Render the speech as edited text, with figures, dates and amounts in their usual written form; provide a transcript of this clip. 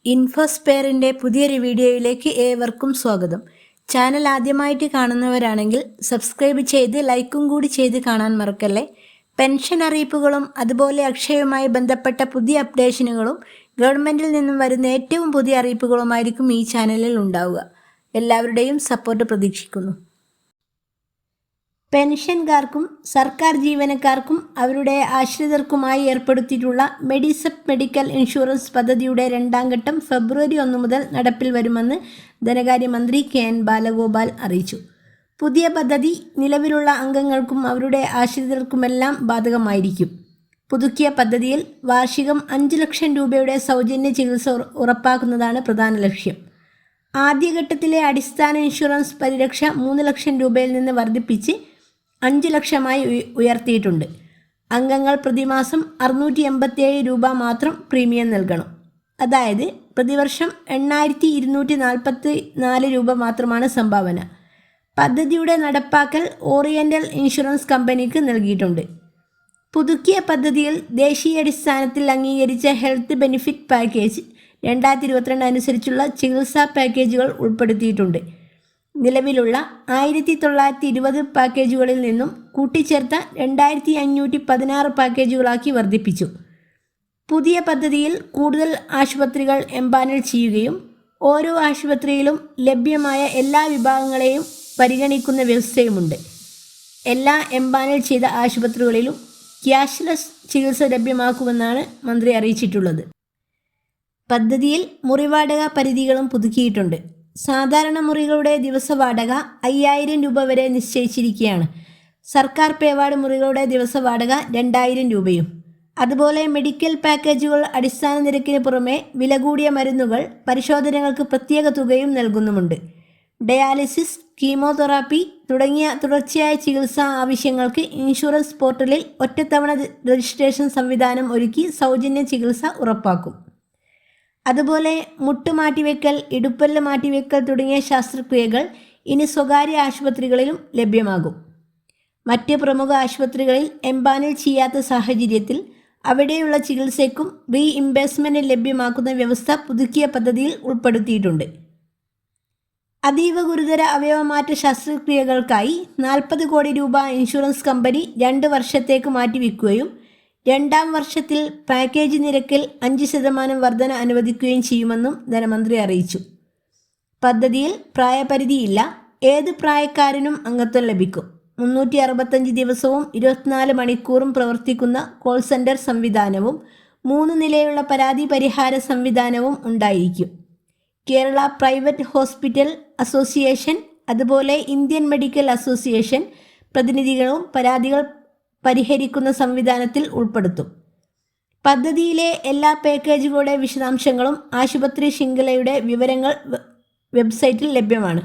ഇൻഫോസ്പെയറിൻ്റെ പുതിയൊരു വീഡിയോയിലേക്ക് ഏവർക്കും സ്വാഗതം. ചാനൽ ആദ്യമായിട്ട് കാണുന്നവരാണെങ്കിൽ സബ്സ്ക്രൈബ് ചെയ്ത് ലൈക്കും കൂടി ചെയ്ത് കാണാൻ മറക്കല്ലേ. പെൻഷൻ അറിയിപ്പുകളും അതുപോലെ അക്ഷയവുമായി ബന്ധപ്പെട്ട പുതിയ അപ്ഡേഷനുകളും ഗവൺമെൻറ്റിൽ നിന്നും വരുന്ന ഏറ്റവും പുതിയ അറിയിപ്പുകളുമായിരിക്കും ഈ ചാനലിൽ ഉണ്ടാവുക. എല്ലാവരുടെയും സപ്പോർട്ട് പ്രതീക്ഷിക്കുന്നു. പെൻഷൻകാർക്കും സർക്കാർ ജീവനക്കാർക്കും അവരുടെ ആശ്രിതർക്കുമായി ഏർപ്പെടുത്തിയിട്ടുള്ള മെഡിസെപ്പ് മെഡിക്കൽ ഇൻഷുറൻസ് പദ്ധതിയുടെ രണ്ടാം ഘട്ടം ഫെബ്രുവരി 1 മുതൽ നടപ്പിൽ വരുമെന്ന് ധനകാര്യമന്ത്രി കെ.എൻ. ബാലഗോപാൽ അറിയിച്ചു. പുതിയ പദ്ധതി നിലവിലുള്ള അംഗങ്ങൾക്കും അവരുടെ ആശ്രിതർക്കുമെല്ലാം ബാധകമായിരിക്കും. പുതുക്കിയ പദ്ധതിയിൽ വാർഷികം 5 ലക്ഷം രൂപയുടെ സൗജന്യ ചികിത്സ ഉറപ്പാക്കുന്നതാണ് പ്രധാന ലക്ഷ്യം. ആദ്യഘട്ടത്തിലെ അടിസ്ഥാന ഇൻഷുറൻസ് പരിരക്ഷ 3 ലക്ഷം രൂപയിൽ നിന്ന് വർദ്ധിപ്പിച്ച് 5 ലക്ഷമായി ഉയർത്തിയിട്ടുണ്ട്. അംഗങ്ങൾ പ്രതിമാസം 687 രൂപ മാത്രം പ്രീമിയം നൽകണം. അതായത് പ്രതിവർഷം 8244 രൂപ മാത്രമാണ് സംഭാവന. പദ്ധതിയുടെ നടപ്പാക്കൽ ഓറിയൻ്റൽ ഇൻഷുറൻസ് കമ്പനിക്ക് നൽകിയിട്ടുണ്ട്. പുതുക്കിയ പദ്ധതിയിൽ ദേശീയാടിസ്ഥാനത്തിൽ അംഗീകരിച്ച ഹെൽത്ത് ബെനിഫിറ്റ് പാക്കേജ് 2022 അനുസരിച്ചുള്ള ചികിത്സാ പാക്കേജുകൾ ഉൾപ്പെടുത്തിയിട്ടുണ്ട്. നിലവിലുള്ള 1920 പാക്കേജുകളിൽ നിന്നും കൂട്ടിച്ചേർത്ത 2516 പാക്കേജുകളാക്കി വർദ്ധിപ്പിച്ചു. പുതിയ പദ്ധതിയിൽ കൂടുതൽ ആശുപത്രികൾ എംപാനൽ ചെയ്യുകയും ഓരോ ആശുപത്രിയിലും ലഭ്യമായ എല്ലാ വിഭാഗങ്ങളെയും പരിഗണിക്കുന്ന വ്യവസ്ഥയുമുണ്ട്. എല്ലാ എംപാനൽ ചെയ്ത ആശുപത്രികളിലും ക്യാഷ്ലെസ് ചികിത്സ ലഭ്യമാക്കുമെന്നാണ് മന്ത്രി അറിയിച്ചിട്ടുള്ളത്. പദ്ധതിയിൽ മുറിവാടക പരിധികളും പുതുക്കിയിട്ടുണ്ട്. സാധാരണ മുറികളുടെ ദിവസവാടക 5000 രൂപ വരെ നിശ്ചയിച്ചിരിക്കുകയാണ്. സർക്കാർ പേവാർഡ് മുറികളുടെ ദിവസവാടക 2000 രൂപയും. അതുപോലെ മെഡിക്കൽ പാക്കേജുകൾ അടിസ്ഥാന നിരക്കിന് പുറമെ വില കൂടിയ മരുന്നുകൾ, പരിശോധനകൾക്ക് പ്രത്യേക തുകയും നൽകുന്നുമുണ്ട്. ഡയാലിസിസ്, കീമോതെറാപ്പി തുടങ്ങിയ തുടർച്ചയായ ചികിത്സാ ആവശ്യങ്ങൾക്ക് ഇൻഷുറൻസ് പോർട്ടലിൽ ഒറ്റത്തവണ രജിസ്ട്രേഷൻ സംവിധാനം ഒരുക്കി സൗജന്യ ചികിത്സ ഉറപ്പാക്കും. അതുപോലെ മുട്ടുമാറ്റിവെക്കൽ, ഇടുപ്പല്ല് മാറ്റിവെക്കൽ തുടങ്ങിയ ശസ്ത്രക്രിയകൾ ഇനി സ്വകാര്യ ആശുപത്രികളിലും ലഭ്യമാകും. മറ്റ് പ്രമുഖ ആശുപത്രികളിൽ എംപാനൽ ചെയ്യാത്ത സാഹചര്യത്തിൽ അവിടെയുള്ള ചികിത്സയ്ക്കും റീഇംബേഴ്സ്മെൻറ്റ് ലഭ്യമാക്കുന്ന വ്യവസ്ഥ പുതുക്കിയ പദ്ധതിയിൽ ഉൾപ്പെടുത്തിയിട്ടുണ്ട്. അതീവ ഗുരുതര അവയവമാറ്റ ശസ്ത്രക്രിയകൾക്കായി 40 കോടി രൂപ ഇൻഷുറൻസ് കമ്പനി 2 വർഷത്തേക്ക് മാറ്റിവെക്കുകയും 2ാം വർഷത്തിൽ പാക്കേജ് നിരക്കിൽ 5% വർധന അനുവദിക്കുകയും ചെയ്യുമെന്നും ധനമന്ത്രി അറിയിച്ചു. പദ്ധതിയിൽ പ്രായപരിധിയില്ല. ഏത് പ്രായക്കാരനും അംഗത്വം ലഭിക്കും. 365 ദിവസവും 24 മണിക്കൂറും പ്രവർത്തിക്കുന്ന കോൾ സെൻറ്റർ സംവിധാനവും 3 നിലയുള്ള പരാതി പരിഹാര സംവിധാനവും ഉണ്ടായിരിക്കും. കേരള പ്രൈവറ്റ് ഹോസ്പിറ്റൽ അസോസിയേഷൻ അതുപോലെ ഇന്ത്യൻ മെഡിക്കൽ അസോസിയേഷൻ പ്രതിനിധികളും പരാതികൾ പരിഹരിക്കുന്ന സംവിധാനത്തിൽ ഉൾപ്പെടുത്തും. പദ്ധതിയിലെ എല്ലാ പാക്കേജുകളുടെ വിശദാംശങ്ങളും ആശുപത്രി ശൃംഖലയുടെ വിവരങ്ങൾ വെബ്സൈറ്റിൽ ലഭ്യമാണ്.